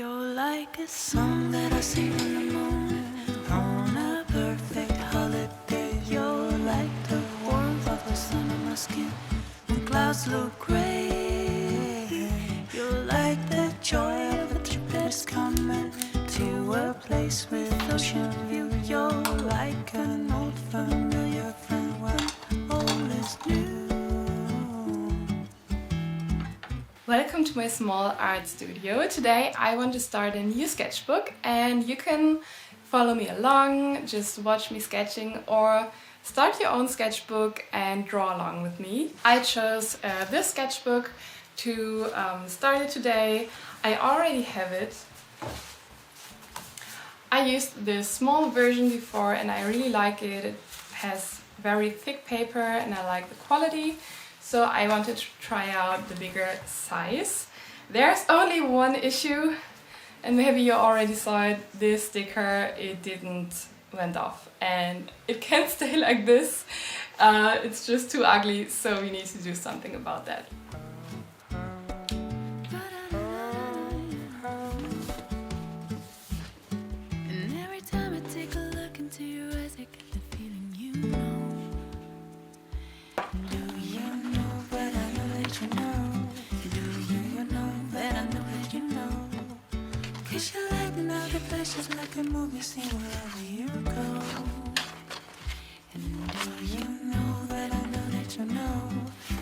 You're like a song that I sing in the morning on a perfect holiday. You're like the warmth of the sun on my skin when clouds look gray. You're like the joy of a trip that is coming to a place with ocean view. You're like an old familiar friend when all is new. Welcome to my small art studio. Today I want to start a new sketchbook and you can follow me along, just watch me sketching or start your own sketchbook and draw along with me. I chose this sketchbook to start it today. I already have it. I used this small version before and I really like it. It has very thick paper and I like the quality. So I wanted to try out the bigger size. There's only one issue, and maybe you already saw it, this sticker, it didn't went off. And it can't stay like this. It's just too ugly, so we need to do something about that. And every time I take a look into your eyes, I get the feeling you know. Cause you lighten up the places like a movie scene wherever you go. And do you know that I know that you know?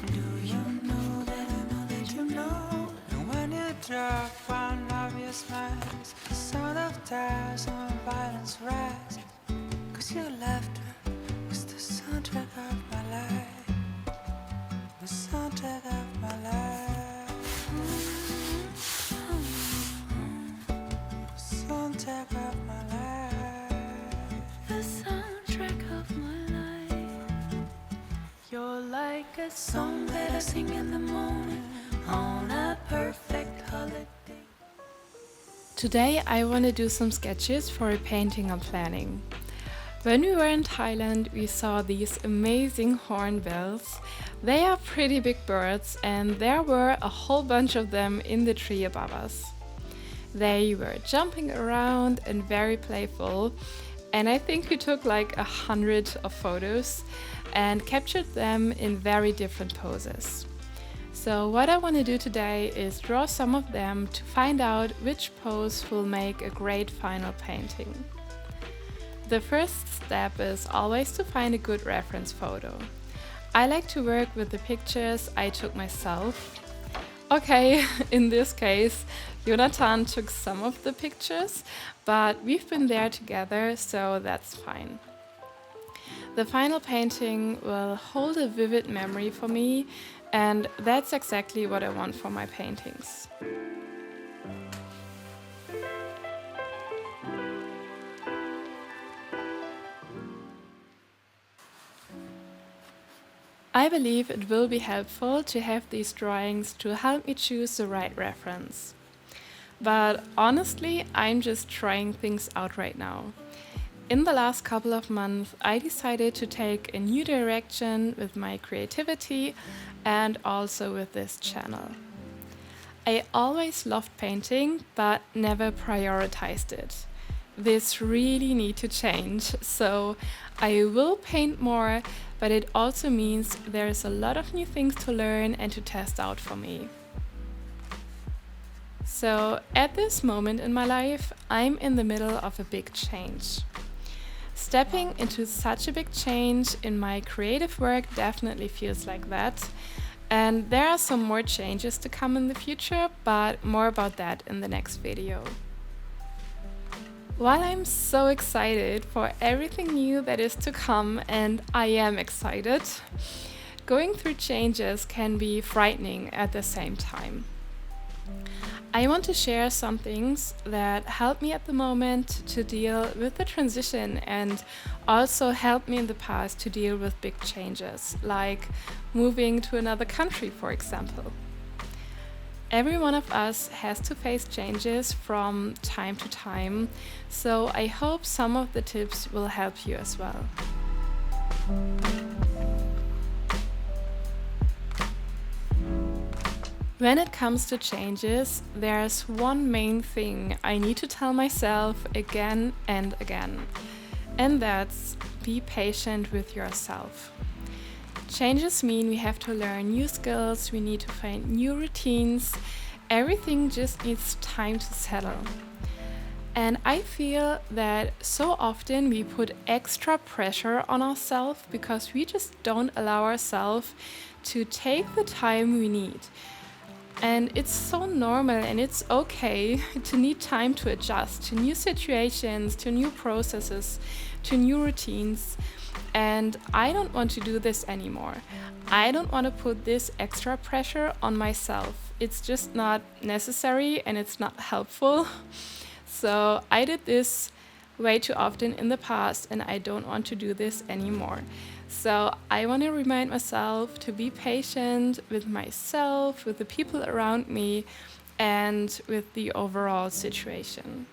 Do you know that I know that you know? And when you drop one obvious smiles, the sound of tears and violence rise. Cause your laughter was the soundtrack of my life. The soundtrack of my life. Soundtrack of my life. The soundtrack of my life. You're like a song that I sing in the morning on a perfect holiday. Today I want to do some sketches for a painting I'm planning. When we were in Thailand, we saw these amazing hornbills. They are pretty big birds and there were a whole bunch of them in the tree above us. They were jumping around and very playful, and I think we took like 100 of photos and captured them in very different poses. So what I want to do today is draw some of them to find out which pose will make a great final painting. The first step is always to find a good reference photo. I like to work with the pictures I took myself. Okay, in this case, Jonathan took some of the pictures, but we've been there together, so that's fine. The final painting will hold a vivid memory for me, and that's exactly what I want for my paintings. I believe it will be helpful to have these drawings to help me choose the right reference. But honestly, I'm just trying things out right now. In the last couple of months, I decided to take a new direction with my creativity and also with this channel. I always loved painting, but never prioritized it. This really needs to change, so I will paint more, but it also means there's a lot of new things to learn and to test out for me. So at this moment in my life, I'm in the middle of a big change. Stepping into such a big change in my creative work definitely feels like that. And there are some more changes to come in the future, but more about that in the next video. While I'm so excited for everything new that is to come, and I am excited, going through changes can be frightening at the same time. I want to share some things that help me at the moment to deal with the transition and also helped me in the past to deal with big changes, like moving to another country, for example. Every one of us has to face changes from time to time, so I hope some of the tips will help you as well. When it comes to changes, there's one main thing I need to tell myself again and again, and that's be patient with yourself. Changes mean we have to learn new skills, we need to find new routines, everything just needs time to settle. And I feel that so often we put extra pressure on ourselves because we just don't allow ourselves to take the time we need. And it's so normal and it's okay to need time to adjust to new situations, to new processes, to new routines. And I don't want to do this anymore. I don't want to put this extra pressure on myself. It's just not necessary and it's not helpful. So I did this way too often in the past and I don't want to do this anymore. So I want to remind myself to be patient with myself, with the people around me, and with the overall situation.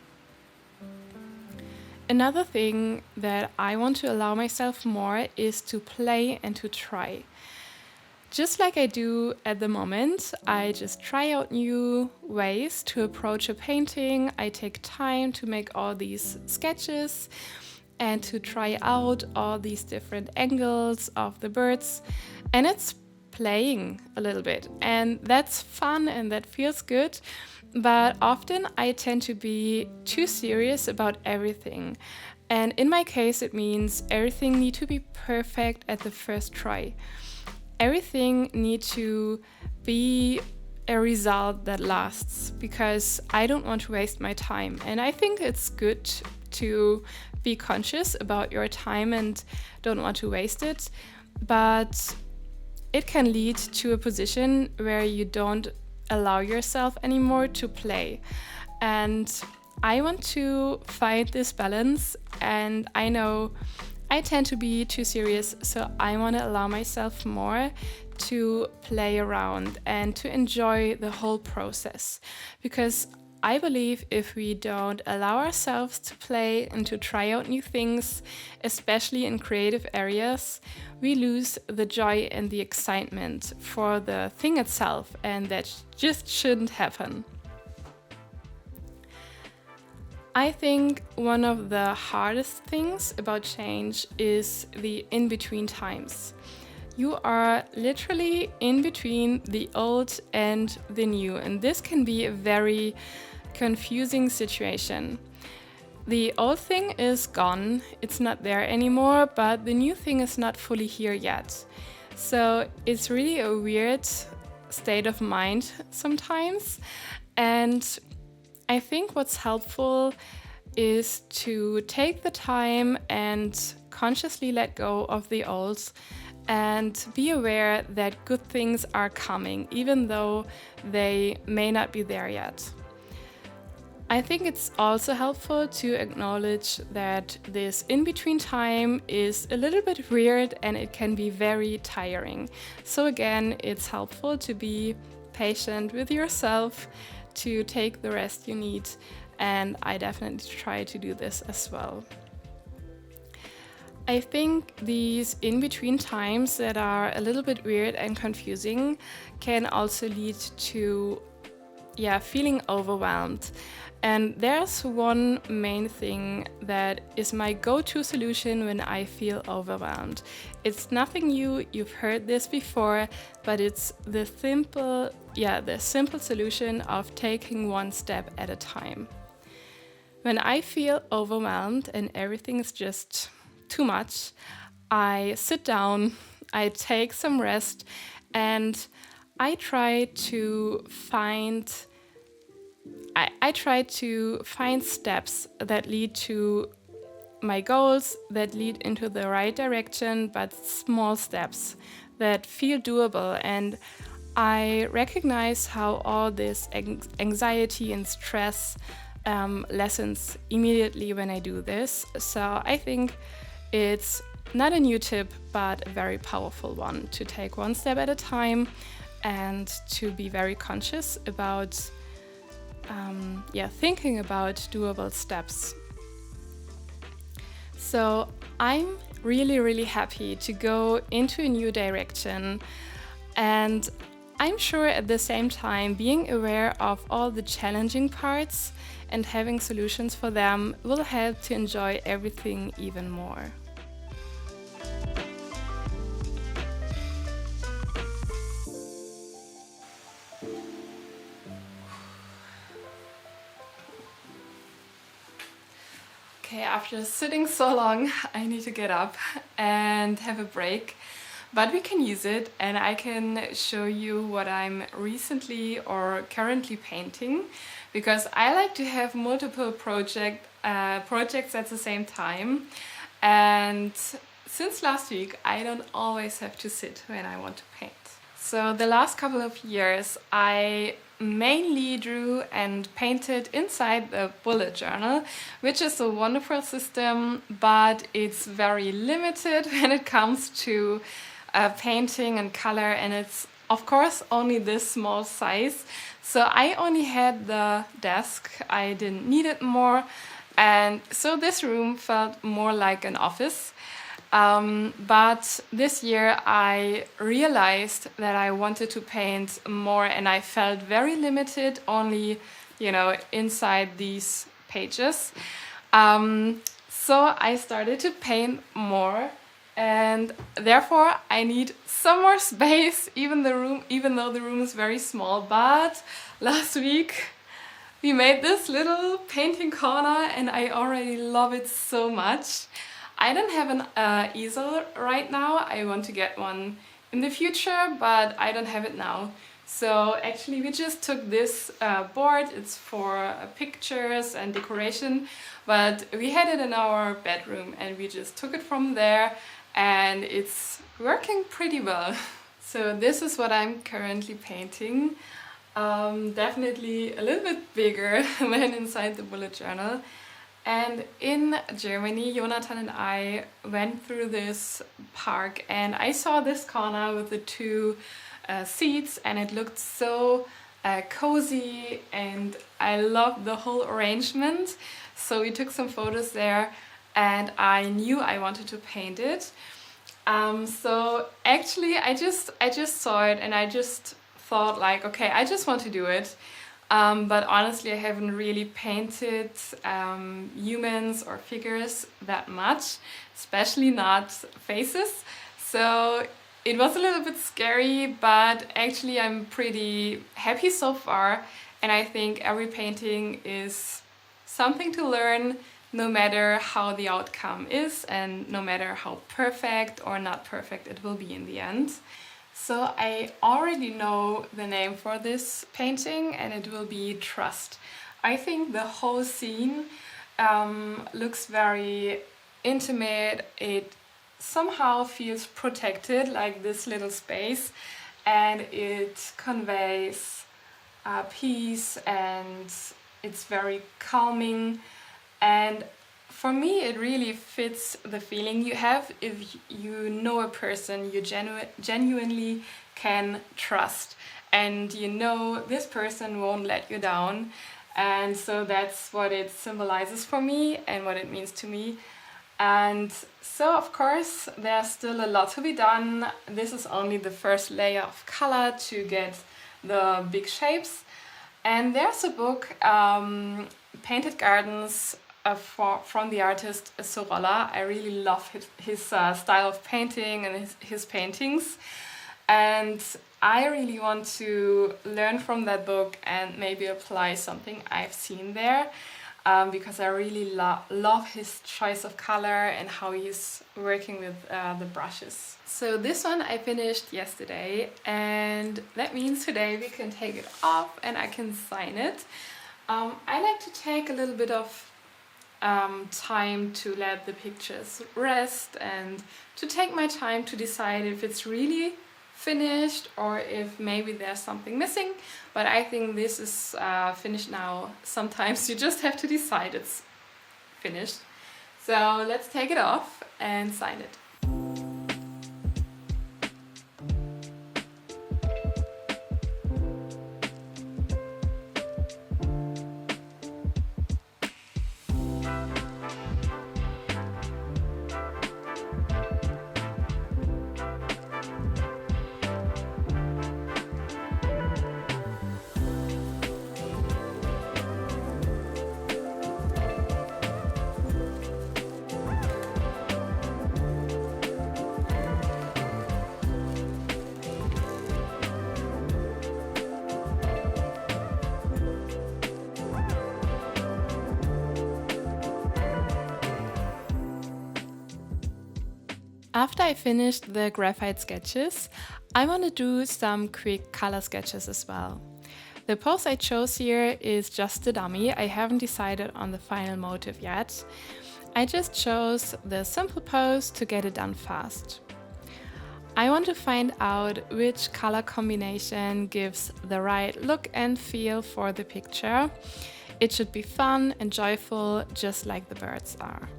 Another thing that I want to allow myself more is to play and to try. Just like I do at the moment, I just try out new ways to approach a painting. I take time to make all these sketches and to try out all these different angles of the birds. And it's playing a little bit. And that's fun and that feels good. But often I tend to be too serious about everything. And in my case, it means everything needs to be perfect at the first try. Everything needs to be a result that lasts because I don't want to waste my time. And I think it's good to be conscious about your time and don't want to waste it. But it can lead to a position where you don't allow yourself anymore to play. And I want to find this balance, and I know I tend to be too serious, so I want to allow myself more to play around and to enjoy the whole process. Because I believe if we don't allow ourselves to play and to try out new things, especially in creative areas, we lose the joy and the excitement for the thing itself, and that just shouldn't happen. I think one of the hardest things about change is the in-between times. You are literally in between the old and the new, and this can be a very confusing situation. The old thing is gone, it's not there anymore, but the new thing is not fully here yet. So it's really a weird state of mind sometimes, and I think what's helpful is to take the time and consciously let go of the old and be aware that good things are coming, even though they may not be there yet. I think it's also helpful to acknowledge that this in-between time is a little bit weird and it can be very tiring. So again, it's helpful to be patient with yourself, to take the rest you need, and I definitely try to do this as well. I think these in-between times that are a little bit weird and confusing can also lead to feeling overwhelmed. And there's one main thing that is my go-to solution when I feel overwhelmed. It's nothing new, you've heard this before, but it's the simple solution of taking one step at a time. When I feel overwhelmed and everything is just too much, I sit down, I take some rest, and I try to find steps that lead to my goals, that lead into the right direction, but small steps that feel doable. And I recognize how all this anxiety and stress lessens immediately when I do this. So I think it's not a new tip, but a very powerful one to take one step at a time and to be very conscious about thinking about doable steps. So I'm really, really happy to go into a new direction, and I'm sure at the same time being aware of all the challenging parts and having solutions for them will help to enjoy everything even more. Okay, after sitting so long, I need to get up and have a break. But we can use it, and I can show you what I'm recently or currently painting, because I like to have multiple projects at the same time. And since last week, I don't always have to sit when I want to paint. So the last couple of years, I mainly drew and painted inside the bullet journal, which is a wonderful system, but it's very limited when it comes to painting and color, and it's of course only this small size. So I only had the desk, I didn't need it more, and so this room felt more like an office. But this year I realized that I wanted to paint more, and I felt very limited only, inside these pages. So I started to paint more, and therefore I need some more space, even though the room is very small. But last week we made this little painting corner, and I already love it so much. I don't have an easel right now. I want to get one in the future, but I don't have it now. So actually we just took this board. It's for pictures and decoration, but we had it in our bedroom and we just took it from there, and it's working pretty well. So this is what I'm currently painting. Definitely a little bit bigger than inside the bullet journal. And in Germany, Jonathan and I went through this park, and I saw this corner with the two seats, and it looked so cozy, and I loved the whole arrangement. So we took some photos there, and I knew I wanted to paint it. So actually I just saw it, and I just thought like, okay, I just want to do it. But honestly, I haven't really painted humans or figures that much, especially not faces. So it was a little bit scary, but actually I'm pretty happy so far. And I think every painting is something to learn, no matter how the outcome is and no matter how perfect or not perfect it will be in the end. So I already know the name for this painting, and it will be Trust. I think the whole scene looks very intimate. It somehow feels protected, like this little space, and it conveys peace, and it's very calming. And for me, it really fits the feeling you have if you know a person you genuinely can trust, and this person won't let you down. And so that's what it symbolizes for me and what it means to me. And so of course there's still a lot to be done. This is only the first layer of color to get the big shapes. And there's a book, Painted Gardens, from the artist Sorolla. I really love his style of painting and his paintings, and I really want to learn from that book and maybe apply something I've seen there, because I really love his choice of color and how he's working with the brushes. So this one I finished yesterday, and that means today we can take it off and I can sign it. I like to take a little bit of time to let the pictures rest and to take my time to decide if it's really finished or if maybe there's something missing. But I think this is finished now. Sometimes you just have to decide it's finished. So let's take it off and sign it. After I finished the graphite sketches, I want to do some quick color sketches as well. The pose I chose here is just a dummy. I haven't decided on the final motive yet. I just chose the simple pose to get it done fast. I want to find out which color combination gives the right look and feel for the picture. It should be fun and joyful, just like the birds are.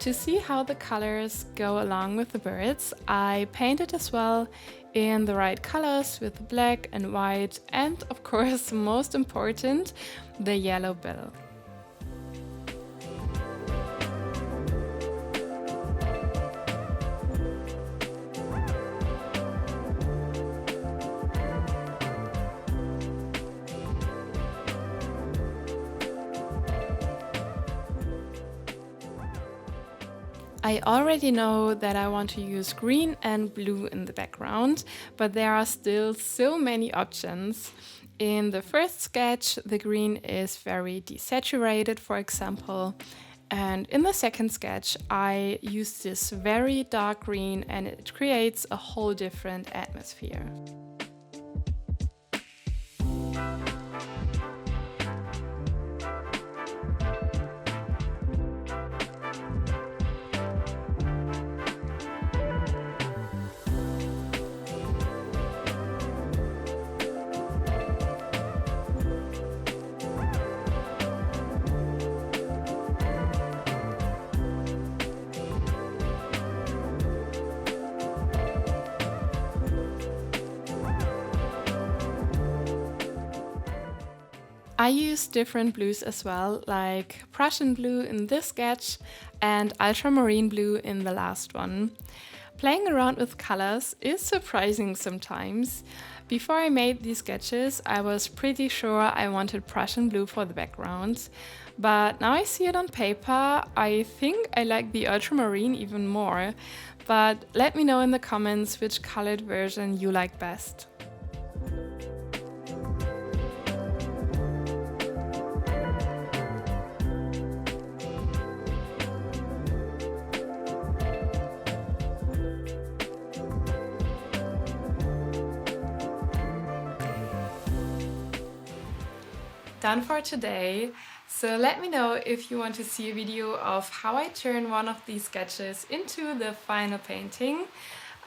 To see how the colors go along with the birds, I painted as well in the right colors with black and white and, of course, most important, the yellow bill. I already know that I want to use green and blue in the background, but there are still so many options. In the first sketch, the green is very desaturated, for example, and in the second sketch, I use this very dark green and it creates a whole different atmosphere. I use different blues as well, like Prussian blue in this sketch and ultramarine blue in the last one. Playing around with colors is surprising sometimes. Before I made these sketches, I was pretty sure I wanted Prussian blue for the background, but now I see it on paper, I think I like the ultramarine even more. But let me know in the comments which colored version you like best. Done for today. So let me know if you want to see a video of how I turn one of these sketches into the final painting.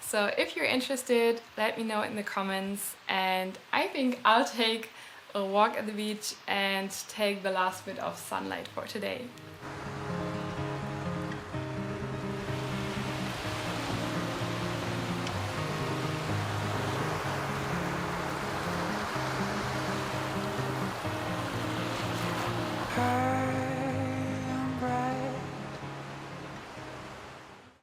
So if you're interested, let me know in the comments, and I think I'll take a walk at the beach and take the last bit of sunlight for today.